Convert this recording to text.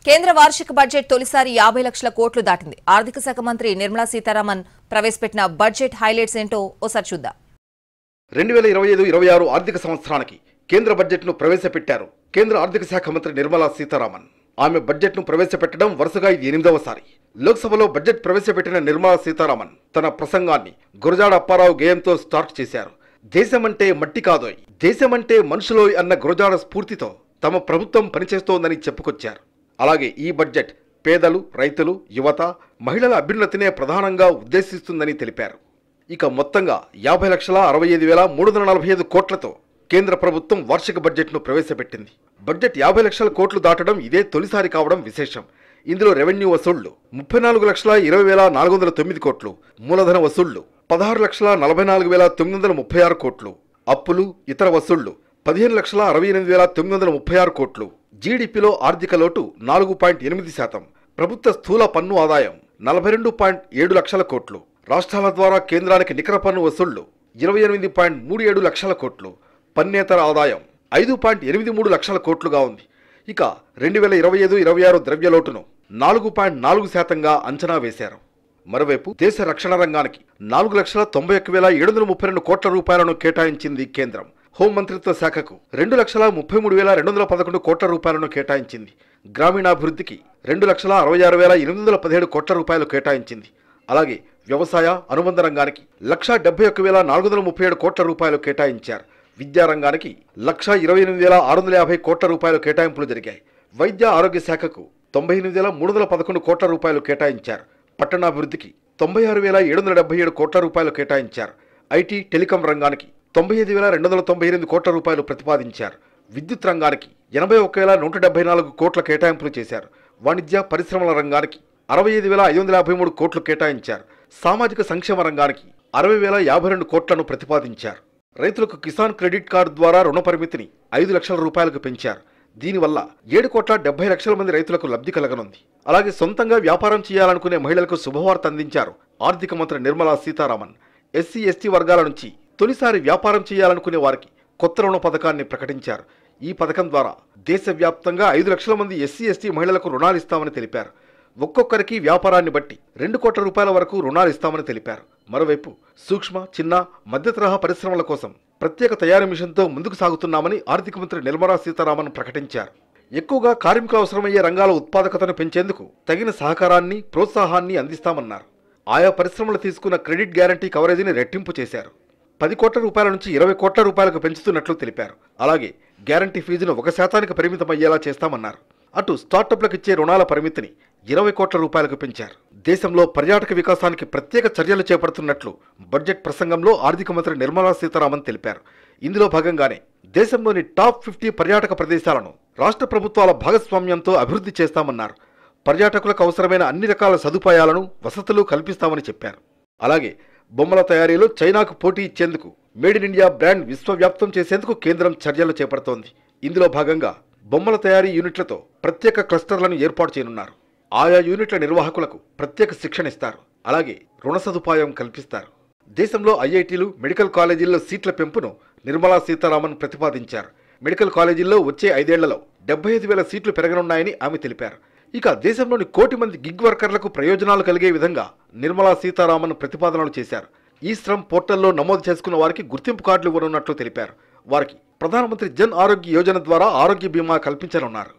కేంద్ర వార్షిక బడ్జెట్ తొలిసారి 50 లక్షల కోట్లు దాటింది. ఆర్థిక శాఖ మంత్రి నిర్మలా సీతారామన్ ప్రవేశపెట్టిన బడ్జెట్ హైలైట్స్ ఏంటో ఓసారి చూద్దాం. 2025-26 ఆర్థిక సంవత్సరానికి కేంద్ర బడ్జెట్ను ప్రవేశపెట్టారు కేంద్ర ఆర్థిక శాఖ మంత్రి నిర్మలా సీతారామన్. ఆమె బడ్జెట్ను ప్రవేశపెట్టడం వరుసగా ఇది 8వ సారి. లోక్సభలో బడ్జెట్ ప్రవేశపెట్టిన నిర్మలా సీతారామన్ తన ప్రసంగాన్ని గురజాడ అప్పారావు గేయంతో స్టార్ట్ చేశారు. దేశమంటే మట్టి కాదోయ్, దేశమంటే మనుషులోయ్ అన్న గురజాడ స్ఫూర్తితో తమ ప్రభుత్వం పనిచేస్తోందని చెప్పుకొచ్చారు. అలాగే ఈ బడ్జెట్ పేదలు, రైతులు, యువత, మహిళల అభ్యున్నతినే ప్రధానంగా ఉద్దేశిస్తుందని తెలిపారు. ఇక మొత్తంగా 50,65,345 కోట్లతో కేంద్ర ప్రభుత్వం వార్షిక బడ్జెట్ను ప్రవేశపెట్టింది. బడ్జెట్ 50 లక్షల కోట్లు దాటడం ఇదే తొలిసారి కావడం విశేషం. ఇందులో రెవెన్యూ వసూళ్లు 34,20,409 కోట్లు, మూలధన వసూళ్లు 16,44,936 కోట్లు, అప్పులు ఇతర వసూళ్లు 15,68,936 కోట్లు, జీడీపీలో ఆర్థిక లోటు 4.8%, ప్రభుత్వ స్థూల పన్ను ఆదాయం 42.7 లక్షల కోట్లు, రాష్ట్రాల ద్వారా కేంద్రానికి నికర పన్ను వసూళ్లు 28.37 లక్షల కోట్లు, పన్నేతర ఆదాయం 5.83 లక్షల కోట్లుగా ఉంది. ఇక 2025-26 ద్రవ్యలోటును 4.4%గా అంచనా వేశారు. మరోవైపు దేశ రక్షణ రంగానికి 4,91,732 కోట్ల రూపాయలను కేటాయించింది కేంద్రం. హోంమంత్రిత్వ శాఖకు 2,33,211 కోట్ల రూపాయలను కేటాయించింది. గ్రామీణాభివృద్ధికి 2,66,817 కోట్ల రూపాయలు కేటాయించింది. అలాగే వ్యవసాయ అనుబంధ రంగానికి 1,71,437 కోట్ల రూపాయలు కేటాయించారు. విద్యారంగానికి 1,28,650 కోట్ల రూపాయలు కేటాయింపులు జరిగాయి. వైద్య ఆరోగ్య శాఖకు 98,311 కోట్ల రూపాయలు కేటాయించారు. పట్టణాభివృద్ధికి 96,777 కోట్ల రూపాయలు కేటాయించారు. ఐటీ టెలికాం రంగానికి 95,298 కోట్ల రూపాయలు ప్రతిపాదించారు. విద్యుత్ రంగానికి 81,174 కోట్ల కేటాయింపులు చేశారు. వాణిజ్య పరిశ్రమల రంగానికి 65,553 కోట్లు కేటాయించారు. సామాజిక సంక్షేమ రంగానికి 60,052 కోట్లను ప్రతిపాదించారు. రైతులకు కిసాన్ క్రెడిట్ కార్డు ద్వారా రుణ పరిమితిని 5 లక్షల రూపాయలకు పెంచారు. దీనివల్ల 7,70,00,000 మంది రైతులకు లబ్ధి కలగనుంది. అలాగే సొంతంగా వ్యాపారం చేయాలనుకునే మహిళలకు శుభవార్త అందించారు ఆర్థిక మంత్రి నిర్మలా సీతారామన్. ఎస్సీ ఎస్టీ వర్గాల నుంచి తొలిసారి వ్యాపారం చేయాలనుకునే వారికి కొత్త రుణ పథకాన్ని ప్రకటించారు. ఈ పథకం ద్వారా దేశవ్యాప్తంగా 5 లక్షల మంది ఎస్సీ ఎస్టీ మహిళలకు రుణాలు ఇస్తామని తెలిపారు. ఒక్కొక్కరికి వ్యాపారాన్ని బట్టి 2 కోట్ల రూపాయల వరకు రుణాలు ఇస్తామని తెలిపారు. మరోవైపు సూక్ష్మ, చిన్న, మధ్య తరహా పరిశ్రమల కోసం ప్రత్యేక తయారీ మిషన్తో ముందుకు సాగుతున్నామని ఆర్థిక మంత్రి నిర్మలా సీతారామన్ ప్రకటించారు. ఎక్కువగా కార్మికులు అవసరమయ్యే రంగాల ఉత్పాదకతను పెంచేందుకు తగిన సహకారాన్ని, ప్రోత్సాహాన్ని అందిస్తామన్నారు. ఆయా పరిశ్రమలు తీసుకున్న క్రెడిట్ గ్యారంటీ కవరేజీని రెట్టింపు చేశారు. 10 కోట్ల రూపాయల నుంచి 20 కోట్ల రూపాయలకు పెంచుతున్నట్లు తెలిపారు. అలాగే గ్యారంటీ ఫీజును 1% పరిమితమయ్యేలా చేస్తామన్నారు. అటు స్టార్టప్లకు ఇచ్చే రుణాల పరిమితిని 20 కోట్ల రూపాయలకు పెంచారు. దేశంలో పర్యాటక వికాసానికి ప్రత్యేక చర్యలు చేపడుతున్నట్లు బడ్జెట్ ప్రసంగంలో ఆర్థిక మంత్రి నిర్మలా సీతారామన్ తెలిపారు. ఇందులో భాగంగానే దేశంలోని టాప్ 50 పర్యాటక ప్రదేశాలను రాష్ట్ర ప్రభుత్వాల భాగస్వామ్యంతో అభివృద్ధి చేస్తామన్నారు. పర్యాటకులకు అవసరమైన అన్ని రకాల సదుపాయాలను, వసతులు కల్పిస్తామని చెప్పారు. అలాగే బొమ్మల తయారీలో చైనాకు పోటీ ఇచ్చేందుకు మేడ్ ఇన్ ఇండియా బ్రాండ్ విశ్వవ్యాప్తం చేసేందుకు కేంద్రం చర్యలు చేపడుతోంది. ఇందులో భాగంగా బొమ్మల తయారీ యూనిట్లతో ప్రత్యేక క్లస్టర్లను ఏర్పాటు చేయనున్నారు. ఆయా యూనిట్ల నిర్వాహకులకు ప్రత్యేక శిక్షణ ఇస్తారు. అలాగే రుణ సదుపాయం కల్పిస్తారు. దేశంలో ఐఐటీలు, మెడికల్ కాలేజీల్లో సీట్ల పెంపును నిర్మలా సీతారామన్ ప్రతిపాదించారు. మెడికల్ కాలేజీల్లో వచ్చే 5 ఏళ్లలో 75,000 సీట్లు పెరగనున్నాయని ఆమె తెలిపారు. ఇక దేశంలోని 1 కోటి మంది గిగ్ వర్కర్లకు ప్రయోజనాలు కలిగే విధంగా నిర్మలా సీతారామన్ ప్రతిపాదనలు చేశారు. ఈ శ్రమ్ పోర్టల్లో నమోదు చేసుకున్న వారికి గుర్తింపు కార్డులు ఇవ్వనున్నట్లు తెలిపారు. వారికి ప్రధానమంత్రి జన్ ఆరోగ్య యోజన ద్వారా ఆరోగ్య బీమా కల్పించనున్నారు.